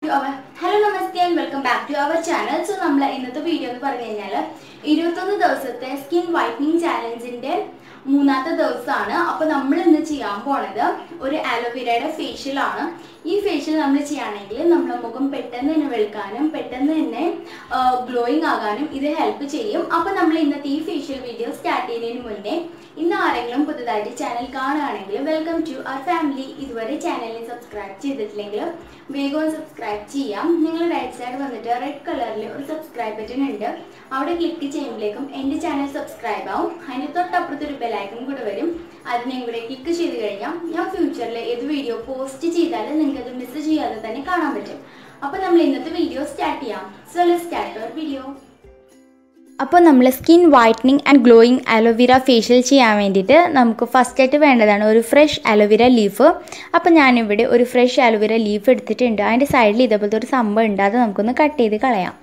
Hello, Namaste and welcome back to our channel. So, in this video, we will talk about the skin whitening challenge in the മൂന്നാമത്തെ ദിവസമാണ്. അപ്പോൾ നമ്മൾ ഇന്ന് ചെയ്യാൻ പോണത് ഒരു അലോവേരയുടെ ഫേഷ്യൽ ആണ്. ഈ ഫേഷ്യൽ നമ്മൾ ചെയ്യുകയാണെങ്കിൽ നമ്മുടെ മുഖം പെട്ടെന്ന് തന്നെ വെളുക്കാനും പെട്ടെന്ന് തന്നെ ഗ്ലോയിങ് ആകാനും ഇത് ഹെൽപ്പ് ചെയ്യും. അപ്പോൾ നമ്മൾ ഇന്നത്തെ ഈ ഫേഷ്യൽ വീഡിയോ സ്റ്റാർട്ട് ചെയ്യുന്നതിന് മുന്നേ ഇന്ന് ആരെങ്കിലും പുതുതായിട്ട് ചാനൽ കാണുകയാണെങ്കിൽ വെൽക്കം ടു അവർ ഫാമിലി. ഇതുവരെ ചാനലിനെ സബ്സ്ക്രൈബ് ചെയ്തിട്ടില്ലെങ്കിൽ വേഗം സബ്സ്ക്രൈബ് ചെയ്യാം. നിങ്ങൾ റൈറ്റ് സൈഡ് വന്നിട്ട് റെഡ് കളറിൽ ഒരു സബ്സ്ക്രൈബ് ബട്ടൺ ഉണ്ട്, അവിടെ ക്ലിക്ക് ചെയ്യുമ്പോഴേക്കും എൻ്റെ ചാനൽ സബ്സ്ക്രൈബ് ആവും. അതിൻ്റെ തൊട്ടപ്പുറത്ത് ഒരു ബെലൈക്കൺ കൂടെ വരും, അതിനെ കൂടെ ക്ലിക്ക് ചെയ്ത് കഴിഞ്ഞാൽ ഞാൻ ഫ്യൂച്ചറിൽ ഏത് വീഡിയോ പോസ്റ്റ് ചെയ്താലും നിങ്ങൾക്ക് അത് മിസ് ചെയ്യാതെ തന്നെ കാണാൻ പറ്റും. അപ്പോൾ നമ്മൾ ഇന്നത്തെ വീഡിയോ സ്റ്റാർട്ട് ചെയ്യാം. So let's start our video. അപ്പോൾ നമ്മൾ skin whitening and glowing aloe vera facial ചെയ്യാൻ വേണ്ടിയിട്ട് നമുക്ക് ഫസ്റ്റായിട്ട് വേണ്ടതാണ് ഒരു ഫ്രഷ് അലോവേര ലീഫ്. അപ്പോൾ ഞാനിവിടെ ഒരു ഫ്രഷ് അലോവേര ലീഫ് എടുത്തിട്ടുണ്ട്. അതിൻ്റെ സൈഡിൽ ഇതേപോലത്തെ ഒരു സംഭവം ഉണ്ട്, അത് നമുക്കൊന്ന് കട്ട് ചെയ്ത് കളയാം.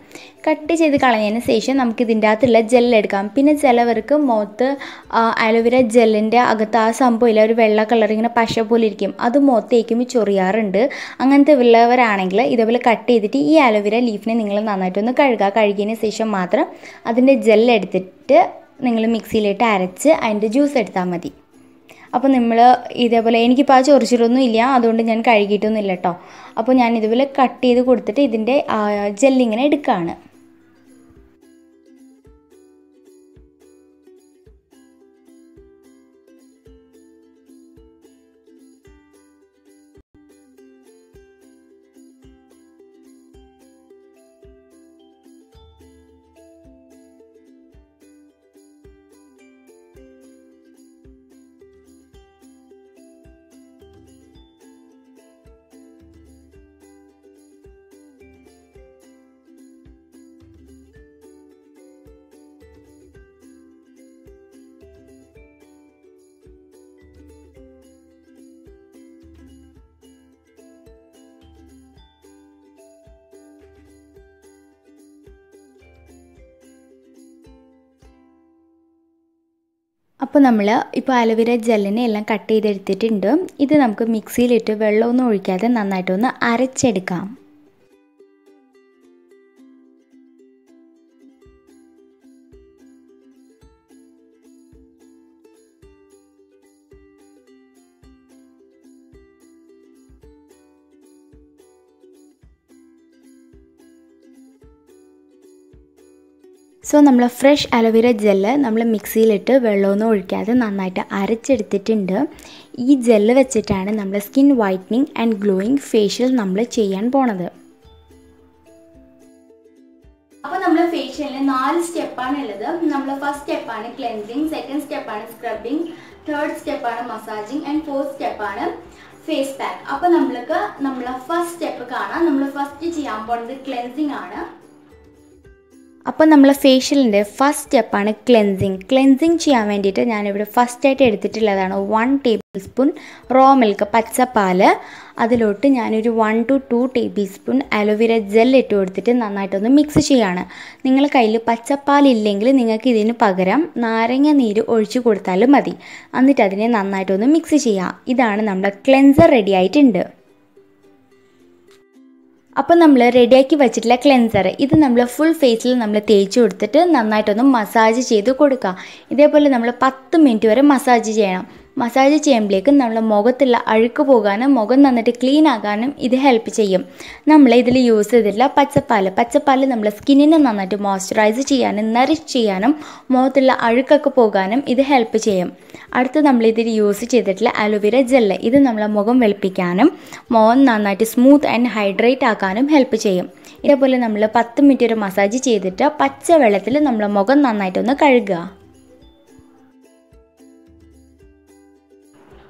കട്ട് ചെയ്ത് കളഞ്ഞതിന് ശേഷം നമുക്ക് ഇതിൻ്റെ അകത്തുള്ള ജെല്ലെടുക്കാം. പിന്നെ ചിലവർക്ക് മുഖത്ത് അലോവേര ജെല്ലിൻ്റെ അകത്ത് ആ സംഭവമില്ല, ഒരു വെള്ള കളർ ഇങ്ങനെ പശ പോലെ ഇരിക്കും, അത് മുഖത്തേക്കും ചൊറിയാറുണ്ട്. അങ്ങനത്തെ ഉള്ളവരാണെങ്കിൽ ഇതേപോലെ കട്ട് ചെയ്തിട്ട് ഈ അലോവേര ലീഫിനെ നിങ്ങൾ നന്നായിട്ടൊന്ന് കഴുകുക. കഴുകിയതിന് ശേഷം മാത്രം അതിൻ്റെ ജെല്ലെടുത്തിട്ട് നിങ്ങൾ മിക്സിയിലിട്ട് അരച്ച് അതിൻ്റെ ജ്യൂസ് എടുത്താൽ മതി. അപ്പോൾ നമ്മൾ ഇതേപോലെ എനിക്കിപ്പോൾ ആ ചൊറിച്ചിലൊന്നും ഇല്ല, അതുകൊണ്ട് ഞാൻ കഴുകിയിട്ടൊന്നും ഇല്ല കേട്ടോ. അപ്പോൾ ഞാൻ ഇതുപോലെ കട്ട് ചെയ്ത് കൊടുത്തിട്ട് ഇതിൻ്റെ ജെല്ലിങ്ങനെ എടുക്കുകയാണ്. അപ്പോൾ നമ്മൾ ഇപ്പോൾ അലോവേര ജെല്ലിനെ എല്ലാം കട്ട് ചെയ്തെടുത്തിട്ടുണ്ട്. ഇത് നമുക്ക് മിക്സിയിലിട്ട് വെള്ളമൊന്നും ഒഴിക്കാതെ നന്നായിട്ടൊന്ന് അരച്ചെടുക്കാം. സോ നമ്മൾ ഫ്രഷ് അലോവേര ജെല്ല് നമ്മൾ മിക്സിയിലിട്ട് വെള്ളമൊന്നും ഒഴിക്കാതെ നന്നായിട്ട് അരച്ചെടുത്തിട്ടുണ്ട്. ഈ ജെല്ല് വെച്ചിട്ടാണ് നമ്മൾ skin whitening and glowing facial നമ്മൾ ചെയ്യാൻ പോണത്. അപ്പോൾ നമ്മൾ ഫേഷ്യലിന് 4 സ്റ്റെപ്പാണ് ഉള്ളത്. നമ്മൾ ഫസ്റ്റ് സ്റ്റെപ്പാണ് ക്ലെൻസിങ്, സെക്കൻഡ് സ്റ്റെപ്പാണ് സ്ക്രബിങ്, തേർഡ് സ്റ്റെപ്പാണ് മസാജിങ് ആൻഡ് ഫോർത്ത് സ്റ്റെപ്പാണ് ഫേസ് പാക്ക്. അപ്പോൾ നമ്മൾ ഫസ്റ്റ് സ്റ്റെപ്പ് കാണാം. നമ്മൾ ഫസ്റ്റ് ചെയ്യാൻ പോകുന്നത് ക്ലെൻസിങ് ആണ്. അപ്പോൾ നമ്മൾ ഫേഷ്യലിൻ്റെ ഫസ്റ്റ് സ്റ്റെപ്പാണ് ക്ലെൻസിങ് ചെയ്യാൻ വേണ്ടിയിട്ട് ഞാനിവിടെ ഫസ്റ്റായിട്ട് എടുത്തിട്ടുള്ളതാണ് 1 ടേബിൾ സ്പൂൺ റോ മിൽക്ക് പച്ചപ്പാൽ. അതിലോട്ട് ഞാനൊരു 1 to 2 table spoon aloe vera gel ഇട്ട് കൊടുത്തിട്ട് നന്നായിട്ടൊന്ന് മിക്സ് ചെയ്യാണ്. നിങ്ങളുടെ കയ്യിൽ പച്ചപ്പാലില്ലെങ്കിൽ നിങ്ങൾക്ക് ഇതിന് പകരം നാരങ്ങ നീര് ഒഴിച്ചു കൊടുത്താലും മതി. എന്നിട്ട് അതിനെ നന്നായിട്ടൊന്ന് മിക്സ് ചെയ്യാം. ഇതാണ് നമ്മുടെ ക്ലെൻസർ റെഡി ആയിട്ടുണ്ട്. അപ്പോൾ നമ്മൾ റെഡിയാക്കി വെച്ചിട്ടുള്ള ക്ലെൻസർ ഇത് നമ്മൾ ഫുൾ ഫേസിൽ നമ്മൾ തേച്ച് കൊടുത്തിട്ട് നന്നായിട്ടൊന്ന് മസാജ് ചെയ്ത് കൊടുക്കുക. ഇതേപോലെ നമ്മൾ 10 മിനിറ്റ് വരെ മസാജ് ചെയ്യണം. മസാജ് ചെയ്യുമ്പോഴേക്കും നമ്മുടെ മുഖത്തുള്ള അഴുക്ക് പോകാനും മുഖം നന്നായിട്ട് ക്ലീൻ ആകാനും ഇത് ഹെൽപ്പ് ചെയ്യും. നമ്മൾ ഇതിൽ യൂസ് ചെയ്തിട്ടുള്ള പച്ചപ്പാൽ നമ്മുടെ സ്കിന്നിനെ നന്നായിട്ട് മോയ്സ്ചറൈസ് ചെയ്യാനും നറിഷ് ചെയ്യാനും മുഖത്തുള്ള അഴുക്കൊക്കെ പോകാനും ഇത് ഹെൽപ്പ് ചെയ്യും. അടുത്ത് നമ്മൾ ഇതിൽ യൂസ് ചെയ്തിട്ടുള്ള അലോവേര ജെല്ല് ഇത് നമ്മളെ മുഖം വെളുപ്പിക്കാനും മുഖം നന്നായിട്ട് സ്മൂത്ത് ആൻഡ് ഹൈഡ്രേറ്റ് ആക്കാനും ഹെൽപ്പ് ചെയ്യും. ഇതേപോലെ നമ്മൾ 10 മിനിറ്റ് ഒരു മസാജ് ചെയ്തിട്ട് പച്ച വെള്ളത്തിൽ നമ്മളെ മുഖം നന്നായിട്ടൊന്ന് കഴുകുക.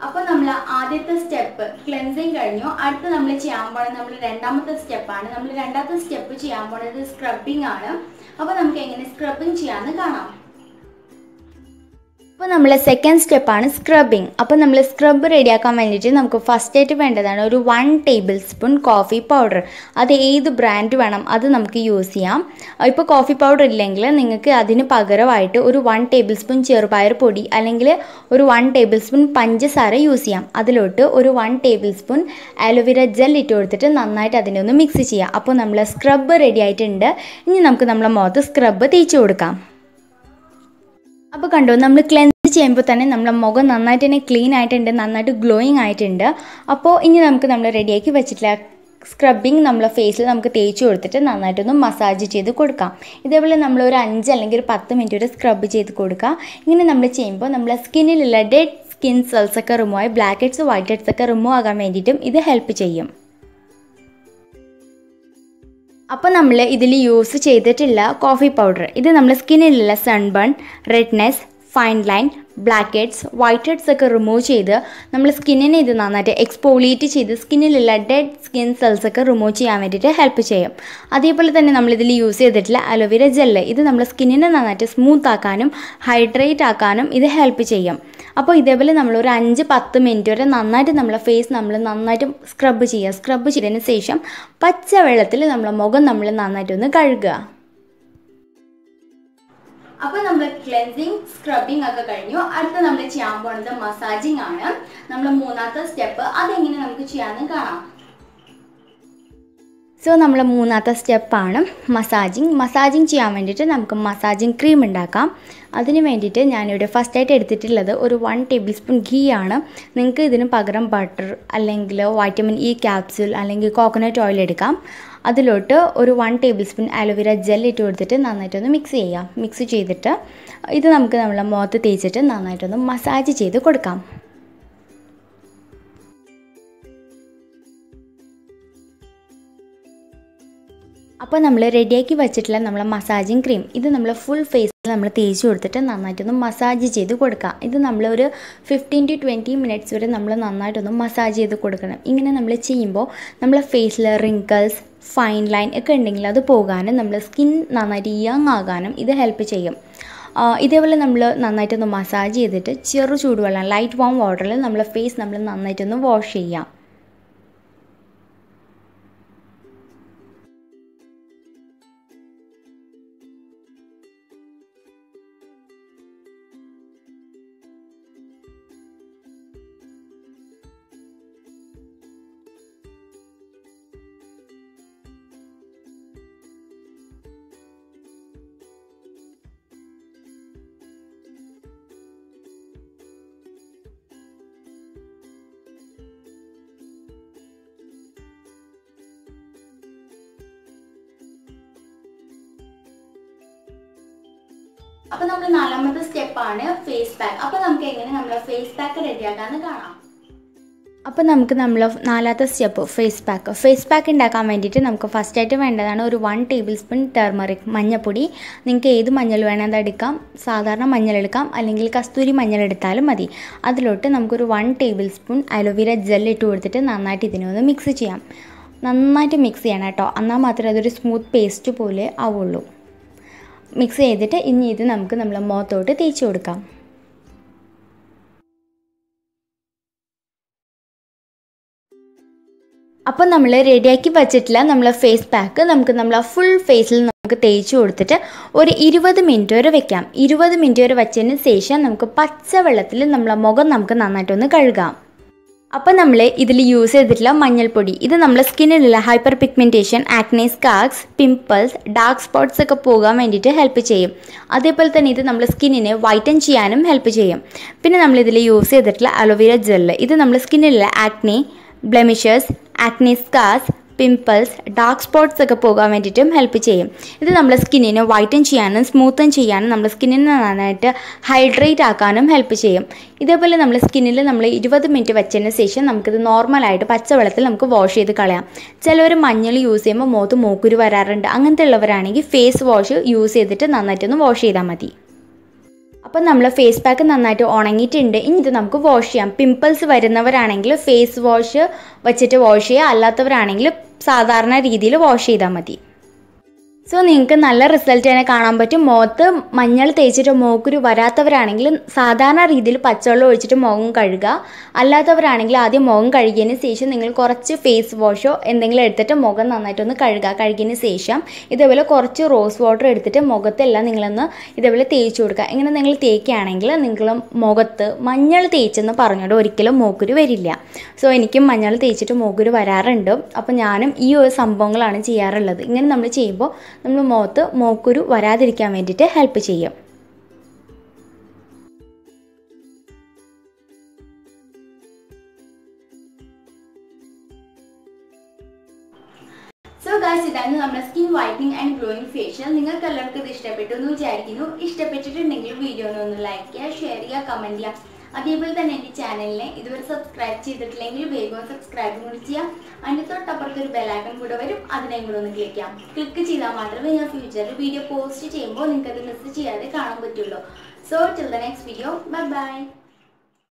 അപ്പോൾ നമ്മൾ ആദ്യത്തെ സ്റ്റെപ്പ് ക്ലെൻസിങ് കഴിഞ്ഞു. അടുത്ത് നമ്മൾ ചെയ്യാൻ പോകുന്നത് നമ്മൾ രണ്ടാമത്തെ സ്റ്റെപ്പാണ്. നമ്മൾ രണ്ടാമത്തെ സ്റ്റെപ്പ് ചെയ്യാൻ പോകുന്നത് സ്ക്രബിങ് ആണ്. അപ്പോൾ നമുക്ക് എങ്ങനെ സ്ക്രബിങ് ചെയ്യാമെന്ന് കാണാം. അപ്പോൾ നമ്മളെ സെക്കൻഡ് സ്റ്റെപ്പാണ് സ്ക്രബിങ്. അപ്പോൾ നമ്മൾ സ്ക്രബ് റെഡിയാക്കാൻ വേണ്ടിയിട്ട് നമുക്ക് ഫസ്റ്റായിട്ട് വേണ്ടതാണ് ഒരു 1 ടേബിൾ സ്പൂൺ കോഫി പൗഡർ. അത് ഏത് ബ്രാൻഡ് വേണം അത് നമുക്ക് യൂസ് ചെയ്യാം. ഇപ്പോൾ കോഫി പൗഡർ ഇല്ലെങ്കിൽ നിങ്ങൾക്ക് അതിന് പകരമായിട്ട് ഒരു 1 ടേബിൾ സ്പൂൺ ചെറുപയർ പൊടി അല്ലെങ്കിൽ ഒരു 1 ടേബിൾ സ്പൂൺ പഞ്ചസാര യൂസ് ചെയ്യാം. അതിലോട്ട് ഒരു 1 ടേബിൾ സ്പൂൺ ആലോവേര ജെൽ ഇട്ട് കൊടുത്തിട്ട് നന്നായിട്ട് അതിനെ ഒന്ന് മിക്സ് ചെയ്യാം. അപ്പോൾ നമ്മളെ സ്ക്രബ് റെഡി ആയിട്ടുണ്ട്. ഇനി നമുക്ക് നമ്മളെ മുഖത്ത് സ്ക്രബ് തേച്ച് കൊടുക്കാം. അപ്പോൾ കണ്ടോ, നമ്മൾ ക്ലെൻസ് ചെയ്യുമ്പോൾ തന്നെ നമ്മളെ മുഖം നന്നായിട്ട് തന്നെ ക്ലീൻ ആയിട്ടുണ്ട്, നന്നായിട്ട് ഗ്ലോയിങ് ആയിട്ടുണ്ട്. അപ്പോൾ ഇനി നമുക്ക് നമ്മൾ റെഡിയാക്കി വെച്ചിട്ടുള്ള സ്ക്രബിങ് നമ്മളെ ഫേസിൽ നമുക്ക് തേച്ച് കൊടുത്തിട്ട് നന്നായിട്ടൊന്ന് മസാജ് ചെയ്ത് കൊടുക്കാം. ഇതേപോലെ നമ്മൾ ഒരു 5 അല്ലെങ്കിൽ ഒരു 10 മിനിറ്റ് വരെ സ്ക്രബ് ചെയ്ത് കൊടുക്കുക. ഇങ്ങനെ നമ്മൾ ചെയ്യുമ്പോൾ നമ്മളെ സ്കിന്നിലുള്ള ഡെഡ് സ്കിൻ സെൽസ് ഒക്കെ റിമൂവ് ആയി ബ്ലാക്ക് ഹെഡ്സ് വൈറ്റ് ഹെഡ്സ് ഒക്കെ റിമൂവ് ആകാൻ വേണ്ടിയിട്ടും ഇത് ഹെൽപ്പ് ചെയ്യും. അപ്പോൾ നമ്മൾ ഇതിൽ യൂസ് ചെയ്തിട്ടുള്ള കോഫി പൗഡർ ഇത് നമ്മുടെ സ്കിന്നിലുള്ള sunburn, redness, fine line, blackheads whiteheads ഒക്കെ റിമൂവ് ചെയ്ത് നമ്മൾ സ്കിന്നിനെ ഇത് നന്നായിട്ട് എക്സ്പോളിയേറ്റ് ചെയ്ത് സ്കിന്നിലുള്ള ഡെഡ് സ്കിൻ സെൽസ് ഒക്കെ റിമൂവ് ചെയ്യാൻ വേണ്ടിയിട്ട് ഹെൽപ്പ് ചെയ്യും. അതേപോലെ തന്നെ നമ്മളിതിൽ യൂസ് ചെയ്തിട്ടുള്ള അലോവേര ജെല്ല് ഇത് നമ്മുടെ സ്കിന്നിനെ നന്നായിട്ട് സ്മൂത്ത് ആക്കാനും ഹൈഡ്രേറ്റ് ആക്കാനും ഇത് ഹെൽപ്പ് ചെയ്യും. അപ്പോൾ ഇതേപോലെ നമ്മളൊരു 5-10 മിനിറ്റ് വരെ നന്നായിട്ട് നമ്മളെ ഫേസ് നമ്മൾ നന്നായിട്ട് സ്ക്രബ് ചെയ്യുക. സ്ക്രബ് ചെയ്തതിന് ശേഷം പച്ചവെള്ളത്തിൽ നമ്മളെ മുഖം നമ്മൾ നന്നായിട്ടൊന്ന് കഴുകുക. അപ്പോൾ നമ്മൾ ക്ലെൻസിങ് സ്ക്രബിങ് ഒക്കെ കഴിഞ്ഞു. അടുത്ത നമ്മൾ ചെയ്യാൻ പോകുന്നത് മസാജിങ് ആണ്. നമ്മൾ മൂന്നാമത്തെ സ്റ്റെപ്പ് അതെങ്ങനെ നമുക്ക് ചെയ്യാമെന്ന് കാണാം. സോ നമ്മൾ മൂന്നാമത്തെ സ്റ്റെപ്പാണ് മസാജിങ് ചെയ്യാൻ വേണ്ടിയിട്ട് നമുക്ക് മസാജിങ് ക്രീം ഉണ്ടാക്കാം. അതിന് വേണ്ടിയിട്ട് ഞാനിവിടെ ഫസ്റ്റായിട്ട് എടുത്തിട്ടുള്ളത് ഒരു 1 ടേബിൾ സ്പൂൺ ഗീ ആണ്. നിങ്ങൾക്ക് ഇതിന് പകരം ബട്ടർ അല്ലെങ്കിൽ വൈറ്റമിൻ ഇ ക്യാപ്സ്യൂൾ അല്ലെങ്കിൽ കോക്കനട്ട് ഓയിൽ എടുക്കാം. അതിലോട്ട് ഒരു 1 ടേബിൾ സ്പൂൺ ആലോവേര ജെൽ ഇട്ട് കൊടുത്തിട്ട് നന്നായിട്ടൊന്ന് മിക്സ് ചെയ്യാം. മിക്സ് ചെയ്തിട്ട് ഇത് നമുക്ക് നമ്മളെ മുഖത്ത് തേച്ചിട്ട് നന്നായിട്ടൊന്ന് മസാജ് ചെയ്ത് കൊടുക്കാം. അപ്പോൾ നമ്മൾ റെഡിയാക്കി വെച്ചിട്ടുള്ള നമ്മളെ മസാജിങ് ക്രീം ഇത് നമ്മൾ ഫുൾ ഫേസിൽ നമ്മൾ തേച്ച് കൊടുത്തിട്ട് നന്നായിട്ടൊന്ന് മസാജ് ചെയ്ത് കൊടുക്കാം. ഇത് നമ്മളൊരു 15 to 20 മിനിറ്റ്സ് വരെ നമ്മൾ നന്നായിട്ടൊന്ന് മസാജ് ചെയ്ത് കൊടുക്കണം. ഇങ്ങനെ നമ്മൾ ചെയ്യുമ്പോൾ നമ്മളെ ഫേസിൽ റിങ്കിൾസ്, ഫൈൻ ലൈൻ ഒക്കെ ഉണ്ടെങ്കിൽ അത് പോകാനും നമ്മുടെ സ്കിൻ നന്നായിട്ട് യങ് ആകാനും ഇത് ഹെൽപ്പ് ചെയ്യും. ഇതേപോലെ നമ്മൾ നന്നായിട്ടൊന്ന് മസാജ് ചെയ്തിട്ട് ചെറു ചൂടുവെള്ളം ലൈറ്റ് വാം വാട്ടറിൽ നമ്മളെ ഫേസ് നമ്മൾ നന്നായിട്ടൊന്ന് വാഷ് ചെയ്യാം. അപ്പോൾ നമ്മൾ നാലാമത്തെ സ്റ്റെപ്പാണ് ഫേസ് പാക്ക്. അപ്പോൾ നമുക്ക് എങ്ങനെ നമ്മുടെ ഫേസ് പാക്ക് റെഡിയാക്കാമെന്ന് കാണാം. അപ്പോൾ നമുക്ക് നമ്മൾ നാലാമത്തെ സ്റ്റെപ്പ് ഫേസ് പാക്ക് ഉണ്ടാക്കാൻ വേണ്ടിയിട്ട് നമുക്ക് ഫസ്റ്റായിട്ട് വേണ്ടതാണ് ഒരു 1 ടേബിൾ സ്പൂൺ ടർമറിക് മഞ്ഞൾപ്പൊടി. നിങ്ങൾക്ക് ഏത് മഞ്ഞൾ വേണമെന്ന് എടുക്കാം. സാധാരണ മഞ്ഞൾ എടുക്കാം അല്ലെങ്കിൽ കസ്തൂരി മഞ്ഞൾ എടുത്താലും മതി. അതിലോട്ട് നമുക്കൊരു 1 ടേബിൾ സ്പൂൺ അലോവേര ജെൽ ഇട്ട് കൊടുത്തിട്ട് നന്നായിട്ട് ഇതിനൊന്ന് മിക്സ് ചെയ്യാം. നന്നായിട്ട് മിക്സ് ചെയ്യണം കേട്ടോ, എന്നാൽ മാത്രമേ അതൊരു സ്മൂത്ത് പേസ്റ്റ് പോലെ ആവുള്ളൂ. മിക്സ് ചെയ്തിട്ട് ഇനി ഇത് നമുക്ക് നമ്മളെ മുഖത്തോട്ട് തേച്ച് കൊടുക്കാം. അപ്പോൾ നമ്മൾ റെഡിയാക്കി വെച്ചിട്ടുള്ള നമ്മളെ ഫേസ് പാക്ക് നമുക്ക് നമ്മളെ ഫുൾ ഫേസിൽ നമുക്ക് തേച്ച് കൊടുത്തിട്ട് ഒരു 20 മിനിറ്റ് വരെ വെക്കാം. 20 മിനിറ്റ് വരെ വെച്ചതിന് ശേഷം നമുക്ക് പച്ചവെള്ളത്തിൽ നമ്മളെ മുഖം നമുക്ക് നന്നായിട്ടൊന്ന് കഴുകാം. അപ്പോൾ നമ്മൾ ഇതിൽ യൂസ് ചെയ്തിട്ടുള്ള മഞ്ഞൾപ്പൊടി ഇത് നമ്മുടെ സ്കിന്നിലുള്ള hyperpigmentation, acne scars, pimples, dark spots ഒക്കെ പോകാൻ വേണ്ടിയിട്ട് ഹെൽപ്പ് ചെയ്യും. അതേപോലെ തന്നെ ഇത് നമ്മുടെ സ്കിന്നിനെ വൈറ്റൻ ചെയ്യാനും ഹെൽപ്പ് ചെയ്യും. പിന്നെ നമ്മളിതിൽ യൂസ് ചെയ്തിട്ടുള്ള അലോവേര ജെല്ല് ഇത് നമ്മുടെ സ്കിന്നിലുള്ള acne, blemishes, acne scars, pimples, dark spots ഒക്കെ പോകാൻ വേണ്ടിയിട്ടും ഹെൽപ്പ് ചെയ്യും. ഇത് നമ്മുടെ സ്കിന്നിനെ വൈറ്റൻ ചെയ്യാനും സ്മൂത്തൻ ചെയ്യാനും നമ്മുടെ സ്കിന്നിനെ നന്നായിട്ട് ഹൈഡ്രേറ്റ് ആക്കാനും ഹെൽപ്പ് ചെയ്യും. ഇതേപോലെ നമ്മുടെ സ്കിന്നിൽ നമ്മൾ 20 മിനിറ്റ് വെച്ചതിന് ശേഷം നമുക്കിത് നോർമലായിട്ട് പച്ചവെള്ളത്തിൽ നമുക്ക് വാഷ് ചെയ്ത് കളയാം. ചിലവർ മഞ്ഞൾ യൂസ് ചെയ്യുമ്പോൾ മുഖത്ത് മൂക്കുരു വരാറുണ്ട്. അങ്ങനത്തെ ഉള്ളവരാണെങ്കിൽ ഫേസ് വാഷ് യൂസ് ചെയ്തിട്ട് നന്നായിട്ടൊന്ന് വാഷ് ചെയ്താൽ മതി. അപ്പം നമ്മൾ ഫേസ് പാക്ക് നന്നായിട്ട് ഉണങ്ങിയിട്ടുണ്ട്. ഇനി ഇത് നമുക്ക് വാഷ് ചെയ്യാം. പിമ്പിൾസ് വരുന്നവരാണെങ്കിൽ ഫേസ് വാഷ് വെച്ചിട്ട് വാഷ് ചെയ്യുക, അല്ലാത്തവരാണെങ്കിൽ സാധാരണ രീതിയിൽ വാഷ് ചെയ്താൽ മതി. സോ നിങ്ങൾക്ക് നല്ല റിസൾട്ട് തന്നെ കാണാൻ പറ്റും. മുഖത്ത് മഞ്ഞൾ തേച്ചിട്ട് മുഖക്കുരു വരാത്തവരാണെങ്കിൽ സാധാരണ രീതിയിൽ പച്ചവെള്ളം ഒഴിച്ചിട്ട് മുഖം കഴുകുക. അല്ലാത്തവരാണെങ്കിൽ ആദ്യം മുഖം കഴുകിയതിന് ശേഷം നിങ്ങൾ കുറച്ച് ഫേസ് വാഷോ എന്തെങ്കിലും എടുത്തിട്ട് മുഖം നന്നായിട്ടൊന്ന് കഴുകുക. കഴുകിയതിന് ശേഷം ഇതേപോലെ കുറച്ച് റോസ് വാട്ടർ എടുത്തിട്ട് മുഖത്തെല്ലാം നിങ്ങളൊന്ന് ഇതേപോലെ തേച്ച് കൊടുക്കുക. ഇങ്ങനെ നിങ്ങൾ തേക്കുകയാണെങ്കിൽ നിങ്ങൾ മുഖത്ത് മഞ്ഞൾ തേച്ചെന്ന് പറഞ്ഞുകൊണ്ട് ഒരിക്കലും മുഖക്കുരു വരില്ല. സോ എനിക്കും മഞ്ഞൾ തേച്ചിട്ട് മുഖക്കുരു വരാറുണ്ട്. അപ്പോൾ ഞാനും ഈ ഒരു സംഭവങ്ങളാണ് ചെയ്യാറുള്ളത്. ഇങ്ങനെ നമ്മൾ ചെയ്യുമ്പോൾ നമ്മൾ മുഖത്ത് മുഖക്കുരു വരാതിരിക്കാൻ വേണ്ടിയിട്ട് ഹെൽപ്പ് ചെയ്യും. സോ ഗൈസ്, ഇതാണ് നമ്മുടെ skin whitening and glowing facial. നിങ്ങൾക്ക് എല്ലാവർക്കും ഇത് ഇഷ്ടപ്പെട്ടു എന്ന് വിചാരിക്കുന്നു. ഇഷ്ടപ്പെട്ടിട്ടുണ്ടെങ്കിൽ വീഡിയോ ഒന്ന് ലൈക്ക് ചെയ്യുക, ഷെയർ ചെയ്യുക, കമൻറ്റ് ചെയ്യുക. അതേപോലെ തന്നെ എൻ്റെ ചാനലിനെ ഇതുവരെ സബ്സ്ക്രൈബ് ചെയ്തിട്ടില്ലെങ്കിൽ വേഗം സബ്സ്ക്രൈബും കൂടി ചെയ്യാം. അതിൻ്റെ തൊട്ടപ്പുറത്ത് ഒരു ബെലൈക്കൺ കൂടെ വരും, അതിനെയും കൂടെ ഒന്ന് ക്ലിക്ക് ചെയ്താൽ മാത്രമേ ഞാൻ ഫ്യൂച്ചറിൽ വീഡിയോ പോസ്റ്റ് ചെയ്യുമ്പോൾ നിങ്ങൾക്ക് അത് മിസ് ചെയ്യാതെ കാണാൻ പറ്റുള്ളൂ. So till the next video, bye bye.